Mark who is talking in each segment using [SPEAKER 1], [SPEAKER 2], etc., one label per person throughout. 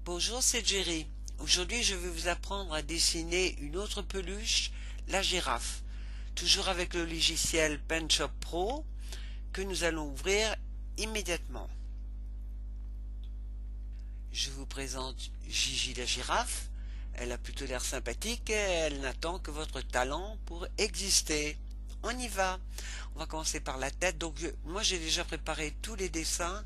[SPEAKER 1] Bonjour, c'est Jerry. Aujourd'hui, je vais vous apprendre à dessiner une autre peluche, la girafe. Toujours avec le logiciel PenShop Pro que nous allons ouvrir immédiatement. Je vous présente Gigi la girafe. Elle a plutôt l'air sympathique et elle n'attend que votre talent pour exister. On y va. On va commencer par la tête. Donc moi j'ai déjà préparé tous les dessins.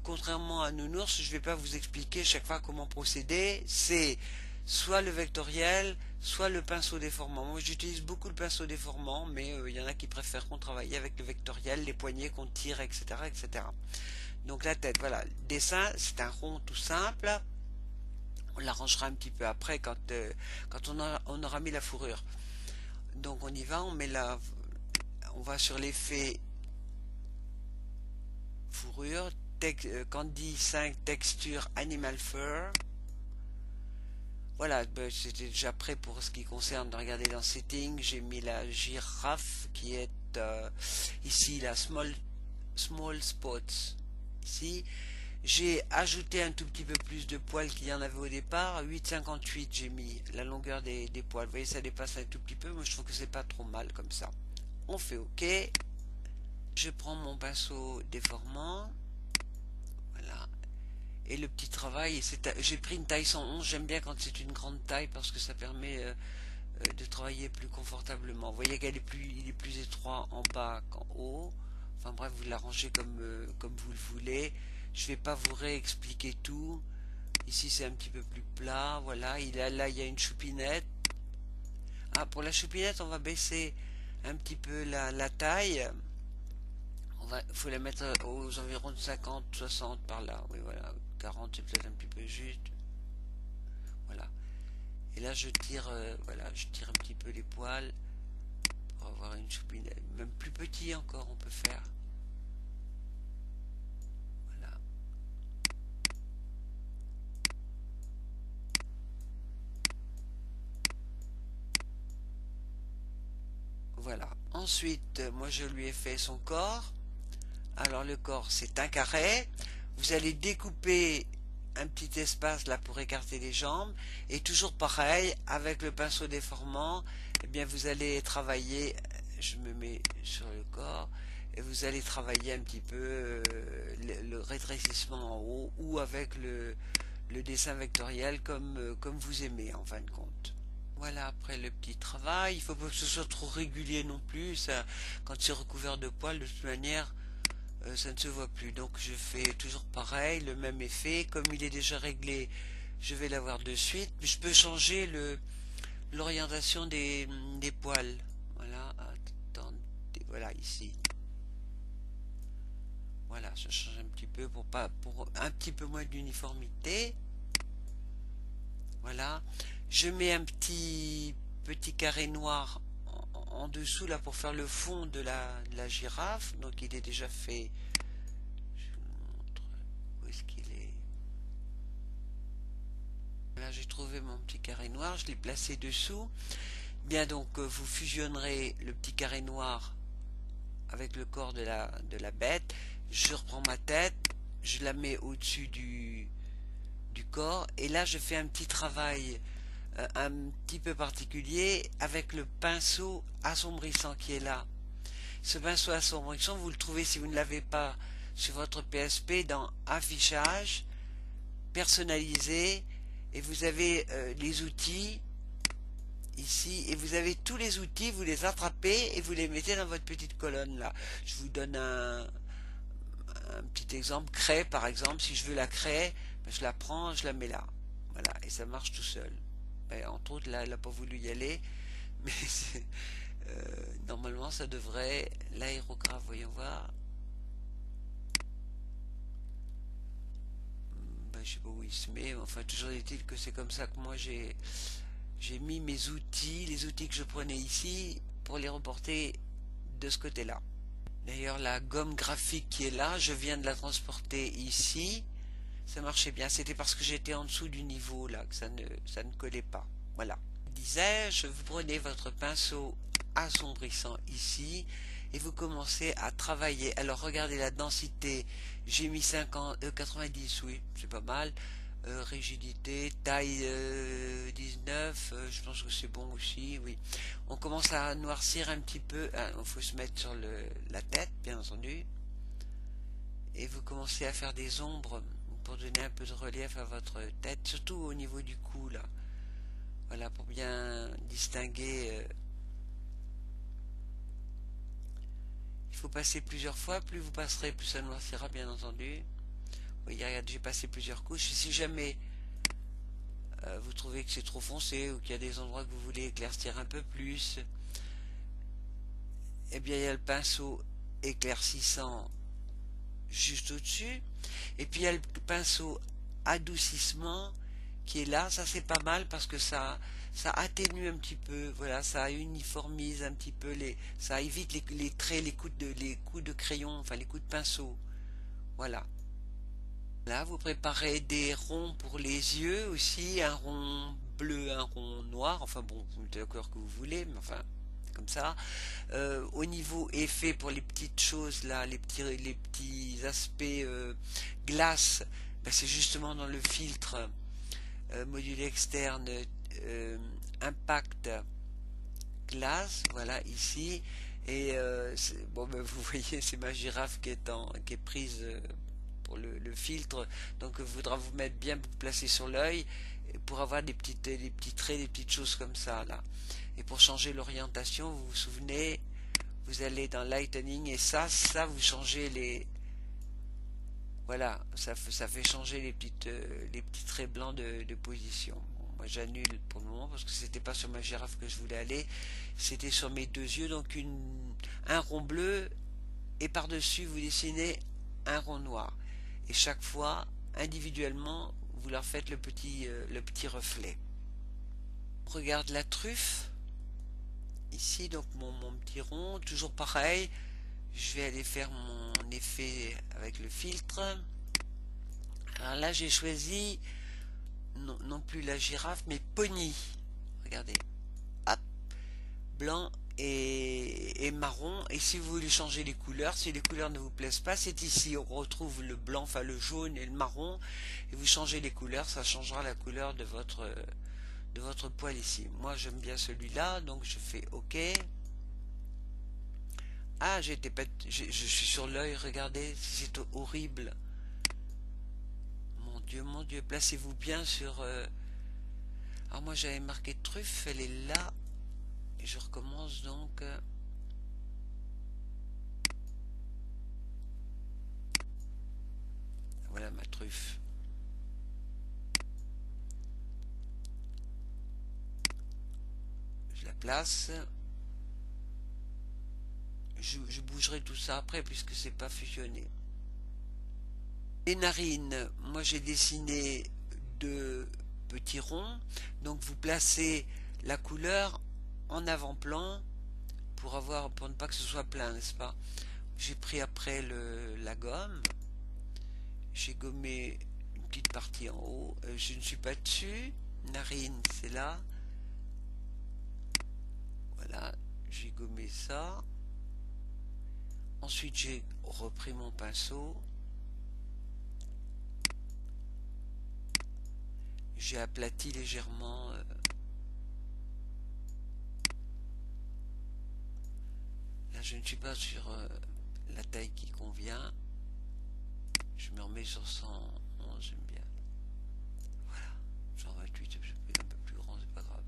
[SPEAKER 1] Contrairement à Nounours, je ne vais pas vous expliquer chaque fois comment procéder. C'est soit le vectoriel, soit le pinceau déformant. Moi j'utilise beaucoup le pinceau déformant, mais il y en a qui préfèrent travailler avec le vectoriel, les poignets qu'on tire, etc., etc. Donc la tête, voilà. Le dessin, c'est un rond tout simple. On l'arrangera un petit peu après quand on aura mis la fourrure. Donc on y va, on va sur l'effet fourrure, Candy 5 texture animal fur. Voilà, ben, c'était déjà prêt pour ce qui concerne, regardez dans Settings, j'ai mis la girafe qui est ici la small spots. Ici, j'ai ajouté un tout petit peu plus de poils qu'il y en avait au départ. 8,58 j'ai mis la longueur des poils. Vous voyez, ça dépasse un tout petit peu. Moi, je trouve que c'est pas trop mal comme ça. On fait OK. Je prends mon pinceau déformant. Voilà. Et le petit travail, j'ai pris une taille 111. J'aime bien quand c'est une grande taille parce que ça permet de travailler plus confortablement. Vous voyez il est plus étroit en bas qu'en haut. Enfin bref, vous l'arrangez comme vous le voulez. Je vais pas vous réexpliquer tout. Ici c'est un petit peu plus plat. Voilà, là il y a une choupinette. Ah, pour la choupinette, on va baisser un petit peu la taille. Faut la mettre aux environs de 50, 60 par là. Oui, voilà, 40 c'est peut-être un petit peu juste. Voilà. Et là je tire, voilà, je tire un petit peu les poils pour avoir une choupinette. Même plus petit encore, on peut faire. Voilà. Voilà. Ensuite, moi je lui ai fait son corps. Alors le corps c'est un carré. Vous allez découper un petit espace là pour écarter les jambes. Et toujours pareil, avec le pinceau déformant, eh bien vous allez travailler, je me mets sur le corps, et vous allez travailler un petit peu le rétrécissement en haut ou avec le dessin vectoriel comme vous aimez en fin de compte. Voilà, après le petit travail, il faut pas que ce soit trop régulier non plus, ça, quand c'est recouvert de poils, de toute manière, ça ne se voit plus. Donc je fais toujours pareil, le même effet, comme il est déjà réglé, je vais l'avoir de suite. Je peux changer l'orientation des poils. Voilà, attendez, voilà ici. Voilà, je change un petit peu pour un petit peu moins d'uniformité. Voilà, je mets un petit carré noir en dessous là pour faire le fond de la girafe. Donc il est déjà fait. Je vous montre où est-ce qu'il est. Là j'ai trouvé mon petit carré noir, je l'ai placé dessous. Bien, donc vous fusionnerez le petit carré noir avec le corps de la bête. Je reprends ma tête, je la mets au-dessus du corps et là je fais un petit travail un petit peu particulier avec le pinceau assombrissant qui est là. Ce pinceau assombrissant, vous le trouvez si vous ne l'avez pas sur votre PSP dans Affichage, Personnaliser, et vous avez les outils ici, et vous avez tous les outils, vous les attrapez et vous les mettez dans votre petite colonne là. Je vous donne un petit exemple, craie par exemple, si je veux la craie, je la prends, je la mets là. Voilà, et ça marche tout seul. Entre autres, là, elle n'a pas voulu y aller, mais normalement, ça devrait. L'aérographe, voyons voir. Je sais pas où il se met, mais enfin, toujours est-il que c'est comme ça que moi j'ai mis mes outils, les outils que je prenais ici, pour les reporter de ce côté-là. D'ailleurs, la gomme graphique qui est là, je viens de la transporter ici. Ça marchait bien, c'était parce que j'étais en dessous du niveau là que ça ne collait pas. Voilà. Disais-je, vous prenez votre pinceau assombrissant ici et vous commencez à travailler. Alors regardez la densité, j'ai mis 90, oui, c'est pas mal. rigidité, taille 19, je pense que c'est bon aussi, oui. On commence à noircir un petit peu, il faut se mettre sur la tête, bien entendu, et vous commencez à faire des ombres pour donner un peu de relief à votre tête, surtout au niveau du cou, là. Voilà, pour bien distinguer. Il faut passer plusieurs fois, plus vous passerez, plus ça noircira, bien entendu. Oui, regarde, j'ai passé plusieurs couches, et si jamais vous trouvez que c'est trop foncé ou qu'il y a des endroits que vous voulez éclaircir un peu plus, eh bien il y a le pinceau éclaircissant juste au-dessus, et puis il y a le pinceau adoucissement qui est là. Ça c'est pas mal parce que ça atténue un petit peu, voilà, ça uniformise un petit peu, ça évite les traits, les coups de crayon, enfin les coups de pinceau, voilà. Là, vous préparez des ronds pour les yeux aussi, un rond bleu, un rond noir, enfin bon, vous mettez la couleur que vous voulez, mais enfin, comme ça. Au niveau effet pour les petites choses là, les petits aspects glace, ben, c'est justement dans le filtre module externe impact glace, voilà ici. Et bon, ben, vous voyez, c'est ma girafe qui est prise pour le filtre, donc il faudra vous mettre bien, vous placer sur l'œil pour avoir des petits traits, des petites choses comme ça là. Et pour changer l'orientation, vous vous souvenez, vous allez dans Lightening et ça vous changez les, voilà, ça fait changer les petits traits blancs de position. Bon, moi j'annule pour le moment parce que c'était pas sur ma girafe que je voulais aller, c'était sur mes deux yeux, donc un rond bleu et par-dessus vous dessinez un rond noir. Et chaque fois, individuellement, vous leur faites le petit reflet. On regarde la truffe. Ici, donc mon petit rond, toujours pareil. Je vais aller faire mon effet avec le filtre. Alors là, j'ai choisi non plus la girafe, mais Pony. Regardez. Hop, blanc et marron. Et si vous voulez changer les couleurs, si les couleurs ne vous plaisent pas, c'est ici. On retrouve le blanc, enfin le jaune et le marron. Et vous changez les couleurs, ça changera la couleur de votre poil ici. Moi, j'aime bien celui-là, donc je fais OK. Ah, je suis sur l'œil, regardez, c'est horrible. Mon Dieu, placez-vous bien sur... Alors moi j'avais marqué truffe, elle est là. Et je recommence donc... Voilà ma truffe. Je la place. Je bougerai tout ça après puisque c'est pas fusionné. Les narines, moi j'ai dessiné deux petits ronds. Donc vous placez la couleur en avant-plan pour ne pas que ce soit plein, n'est-ce pas? J'ai pris après la gomme. J'ai gommé une petite partie en haut. Je ne suis pas dessus. Narine, c'est là. Voilà, j'ai gommé ça. Ensuite, j'ai repris mon pinceau. J'ai aplati légèrement là, je ne suis pas sur la taille qui convient. Je me remets sur 111, j'aime bien. Voilà, 128, je peux être un peu plus grand, c'est pas grave.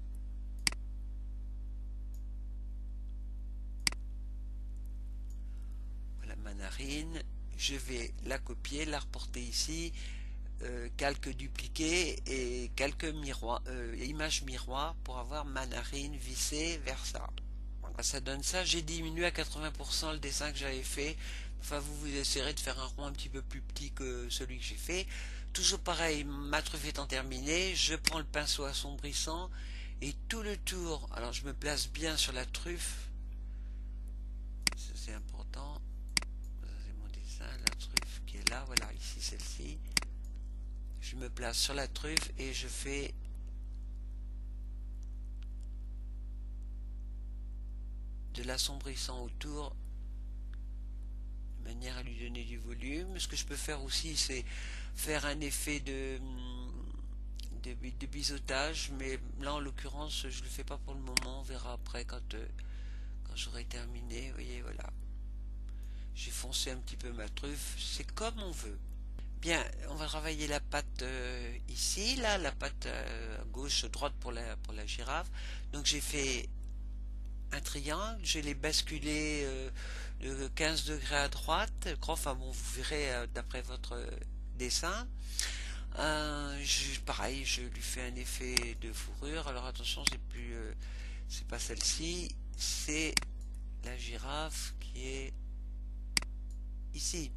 [SPEAKER 1] Voilà ma narine. Je vais la copier, la reporter ici. Calque dupliqué et calque miroir, image miroir pour avoir ma narine vissée vers ça. Voilà, ça donne ça. J'ai diminué à 80% le dessin que j'avais fait. Enfin, vous essaierez de faire un rond un petit peu plus petit que celui que j'ai fait. Toujours pareil, ma truffe étant terminée, je prends le pinceau assombrissant et tout le tour. Alors, je me place bien sur la truffe. Ça, c'est important. Ça, c'est mon dessin. La truffe qui est là. Voilà, ici, celle-ci. Je me place sur la truffe et je fais de l'assombrissant autour de manière à lui donner du volume. Ce que je peux faire aussi, c'est faire un effet de biseautage, mais là en l'occurrence je le fais pas pour le moment, on verra après quand j'aurai terminé. Vous voyez, voilà, j'ai foncé un petit peu ma truffe, c'est comme on veut. Bien, on va travailler la patte ici, là, la patte à gauche, droite pour la girafe. Donc j'ai fait un triangle, je l'ai basculé de 15 degrés à droite. Enfin bon, vous verrez d'après votre dessin. Pareil, je lui fais un effet de fourrure. Alors attention, c'est pas celle-ci, c'est la girafe qui est ici,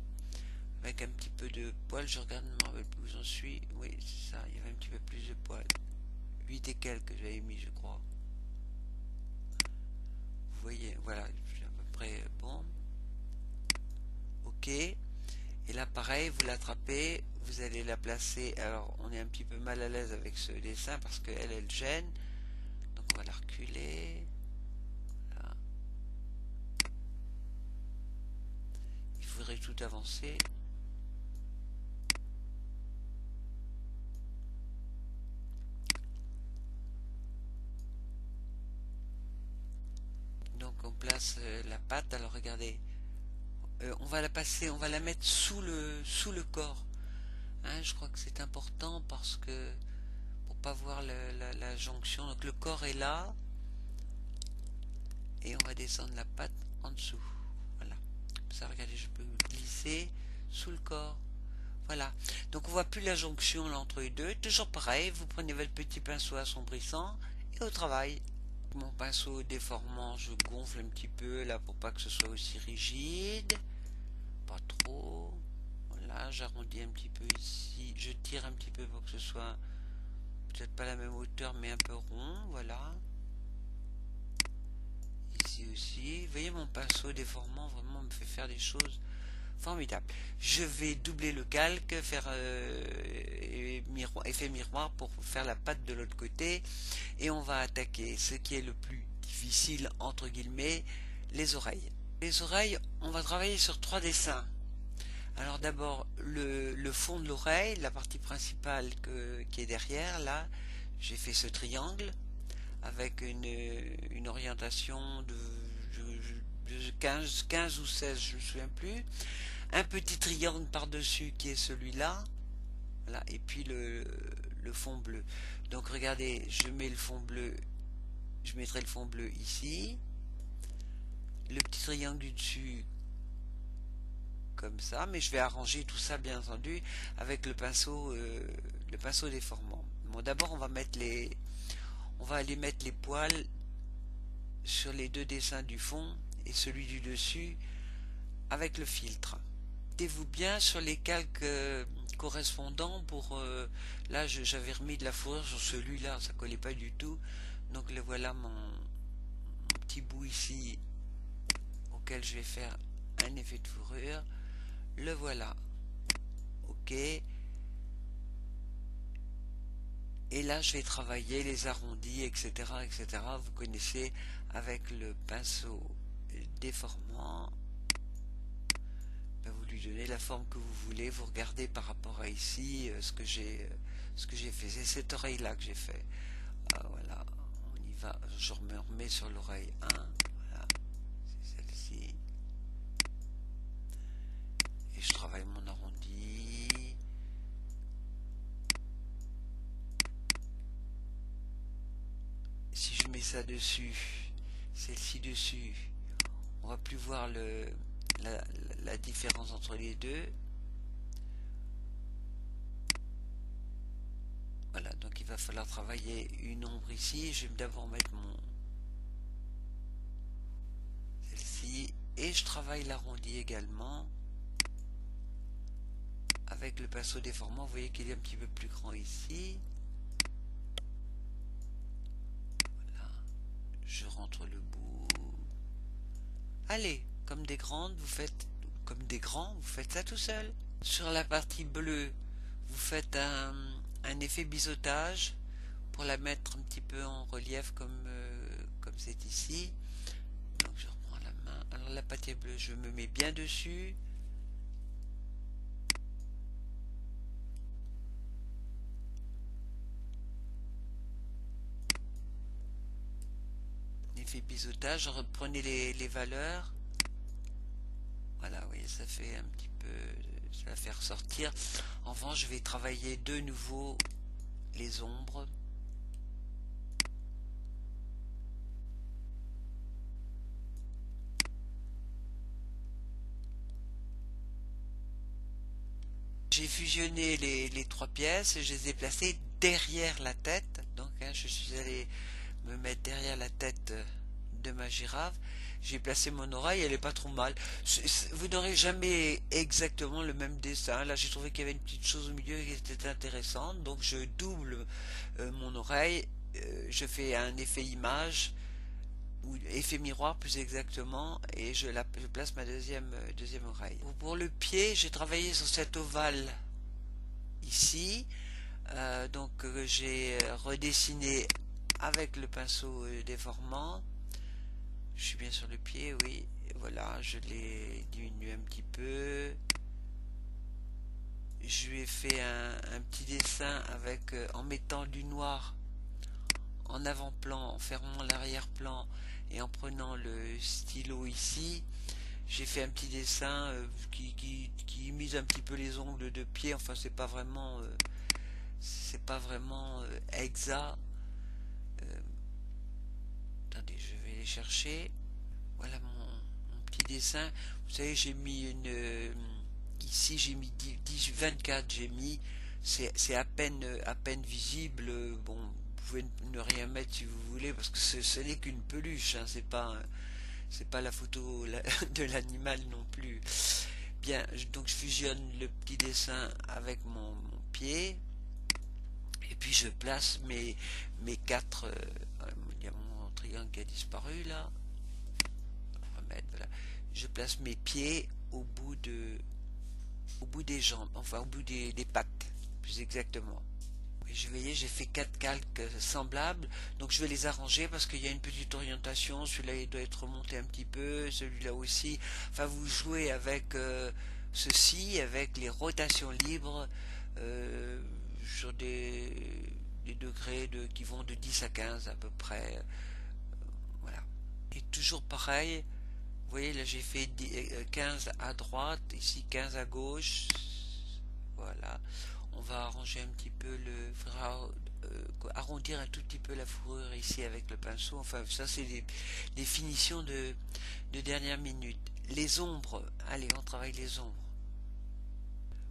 [SPEAKER 1] avec un petit peu de poils. Je regarde, je ne me rappelle plus où j'en suis. Oui, c'est ça, il y avait un petit peu plus de poils. 8 et quelques que j'avais mis, je crois. Vous voyez, voilà, je suis à peu près bon. Ok. Et là, pareil, vous l'attrapez, vous allez la placer. Alors, on est un petit peu mal à l'aise avec ce dessin parce qu'elle, elle gêne. Donc, on va la reculer. Là. Il faudrait tout avancer. Donc, on place la patte. Alors, regardez. On va la passer, on va la mettre sous le corps. Hein, je crois que c'est important parce que pour pas voir la jonction. Donc le corps est là et on va descendre la patte en dessous. Voilà. Comme ça, regardez, je peux glisser sous le corps. Voilà. Donc on voit plus la jonction là entre les deux. Toujours pareil, vous prenez votre petit pinceau assombrissant et au travail. Mon pinceau déformant, je gonfle un petit peu là pour pas que ce soit aussi rigide. Pas trop. Voilà, j'arrondis un petit peu ici. Je tire un petit peu pour que ce soit peut-être pas la même hauteur mais un peu rond. Voilà. Ici aussi. Vous voyez, mon pinceau déformant vraiment me fait faire des choses formidables. Je vais doubler le calque, faire effet miroir pour faire la patte de l'autre côté. Et on va attaquer ce qui est le plus difficile, entre guillemets, les oreilles. Les oreilles, on va travailler sur 3 dessins. Alors d'abord, le fond de l'oreille, la partie principale qui est derrière, là, j'ai fait ce triangle avec une orientation de 15 ou 16, je ne me souviens plus. Un petit triangle par-dessus qui est celui-là. Voilà, et puis le fond bleu. Donc regardez, je mets le fond bleu, je mettrai le fond bleu ici. Le petit triangle du dessus comme ça, mais je vais arranger tout ça bien entendu avec le pinceau déformant. Bon, d'abord on va aller mettre les poils sur les 2 dessins du fond et celui du dessus avec le filtre. Mettez-vous bien sur les calques correspondants pour là j'avais remis de la fourrure sur celui-là, ça collait pas du tout, donc le voilà mon petit bout ici auquel je vais faire un effet de fourrure. Le voilà. Ok. Et là, je vais travailler les arrondis, etc., etc. Vous connaissez avec le pinceau déformant. Ben, vous lui donnez la forme que vous voulez. Vous regardez par rapport à ici ce que j'ai fait. C'est cette oreille-là que j'ai fait. Ah, voilà. On y va. Je me remets sur l'oreille 1. Voilà. C'est celle-ci. Et je travaille mon arrondi. Si je mets ça dessus, celle-ci dessus, on va plus voir la différence entre les deux. Voilà, donc il va falloir travailler une ombre ici. Je vais d'abord mettre celle-ci et je travaille l'arrondi également avec le pinceau déformant. Vous voyez qu'il est un petit peu plus grand ici. Voilà, je rentre le bout. Allez, comme des grandes, vous faites comme des grands, vous faites ça tout seul. Sur la partie bleue, vous faites un effet biseautage pour la mettre un petit peu en relief comme c'est ici. Donc je reprends la main. Alors la pâte bleue, je me mets bien dessus. effet biseautage, reprenez les valeurs. Voilà, oui, ça fait un petit peu, ça va faire ressortir. En revanche, je vais travailler de nouveau les ombres. J'ai fusionné les trois pièces et je les ai placées derrière la tête. Donc je suis allé me mettre derrière la tête de ma girafe. J'ai placé mon oreille, elle est pas trop mal. Vous n'aurez jamais exactement le même dessin. Là, j'ai trouvé qu'il y avait une petite chose au milieu qui était intéressante. Donc je double mon oreille. Je fais un effet image, ou effet miroir plus exactement, et je place ma deuxième oreille. Pour le pied, j'ai travaillé sur cet ovale ici. J'ai redessiné avec le pinceau déformant. Je suis bien sur le pied, oui. Et voilà, je l'ai diminué un petit peu. Je lui ai fait un petit dessin avec en mettant du noir en avant-plan, en fermant l'arrière-plan et en prenant le stylo ici. J'ai fait un petit dessin qui imite un petit peu les ongles de pied. Enfin, c'est pas vraiment exact. Attendez, je vais les chercher. Voilà mon petit dessin. Vous savez, j'ai mis ici j'ai mis 24, j'ai mis, c'est à peine visible. Bon, vous pouvez ne rien mettre si vous voulez, parce que ce n'est qu'une peluche, hein, c'est pas la photo de l'animal non plus. Bien, donc je fusionne le petit dessin avec mon pied, et puis je place mes quatre. Il y a mon triangle qui a disparu là. Remettre, voilà. Je place mes pieds au bout des jambes, enfin au bout des pattes, plus exactement. Et je voyais, j'ai fait quatre calques semblables, donc je vais les arranger parce qu'il y a une petite orientation. Celui-là il doit être remonté un petit peu, celui-là aussi. Enfin, vous jouez avec ceci, avec les rotations libres sur des degrés qui vont de 10 à 15 à peu près. Voilà. Et toujours pareil. Vous voyez, là j'ai fait 15 à droite, ici 15 à gauche. Voilà. On va arranger un petit peu arrondir un tout petit peu la fourrure ici avec le pinceau. Enfin, ça c'est des finitions de dernière minute. Les ombres, allez, on travaille les ombres.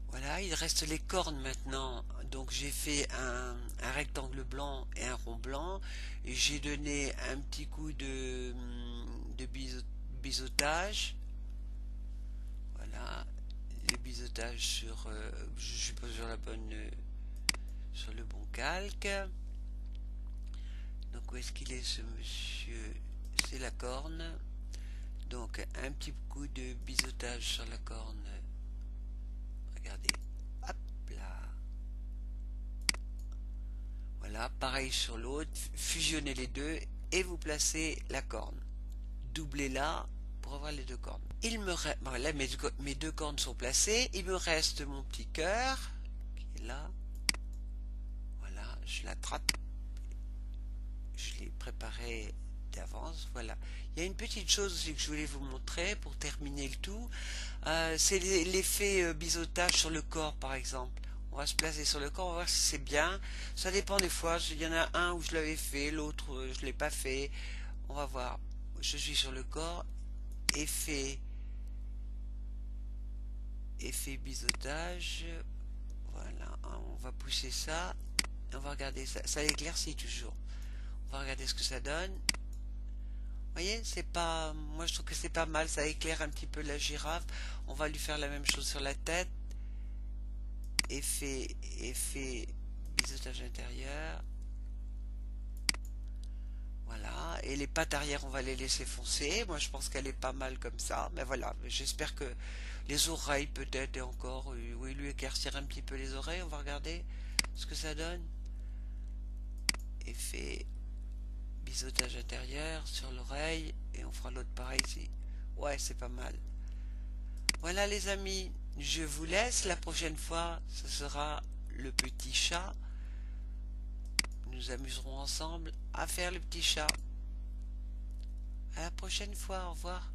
[SPEAKER 1] Voilà, il reste les cornes maintenant. Donc j'ai fait un rectangle blanc et un rond blanc. Et j'ai donné un petit coup de biseautage. Voilà, les biseautages je suis pas sur sur le bon calque. Donc où est-ce qu'il est ce monsieur? C'est la corne. Donc un petit coup de biseautage sur la corne. Regardez, hop là. Voilà, pareil sur l'autre, fusionnez les deux et vous placez la corne. Doublez-la pour avoir les deux cornes. Il me reste, voilà, mes deux cornes sont placées. Il me reste mon petit cœur qui est là. Voilà, je l'attrape. Je l'ai préparé d'avance. Voilà. Il y a une petite chose aussi que je voulais vous montrer pour terminer le tout. C'est l'effet biseautage sur le corps, par exemple. On va se placer sur le corps, on va voir si c'est bien. Ça dépend des fois. Il y en a un où je l'avais fait, l'autre je ne l'ai pas fait. On va voir. Je suis sur le corps. Effet biseautage. Voilà. On va pousser ça. On va regarder ça. Ça éclaircit toujours. On va regarder ce que ça donne. Vous voyez, c'est pas. Moi, je trouve que c'est pas mal. Ça éclaire un petit peu la girafe. On va lui faire la même chose sur la tête. Effet biseautage intérieur. Voilà. Et les pattes arrière, on va les laisser foncer. Moi, je pense qu'elle est pas mal comme ça. Mais voilà. J'espère que les oreilles, peut-être, et encore. Oui, lui éclaircir un petit peu les oreilles. On va regarder ce que ça donne. Effet biseautage intérieur sur l'oreille, et on fera l'autre pareil ici. Ouais, c'est pas mal. Voilà les amis, je vous laisse. La prochaine fois ce sera le petit chat. Nous amuserons ensemble à faire le petit chat. À la prochaine fois, au revoir.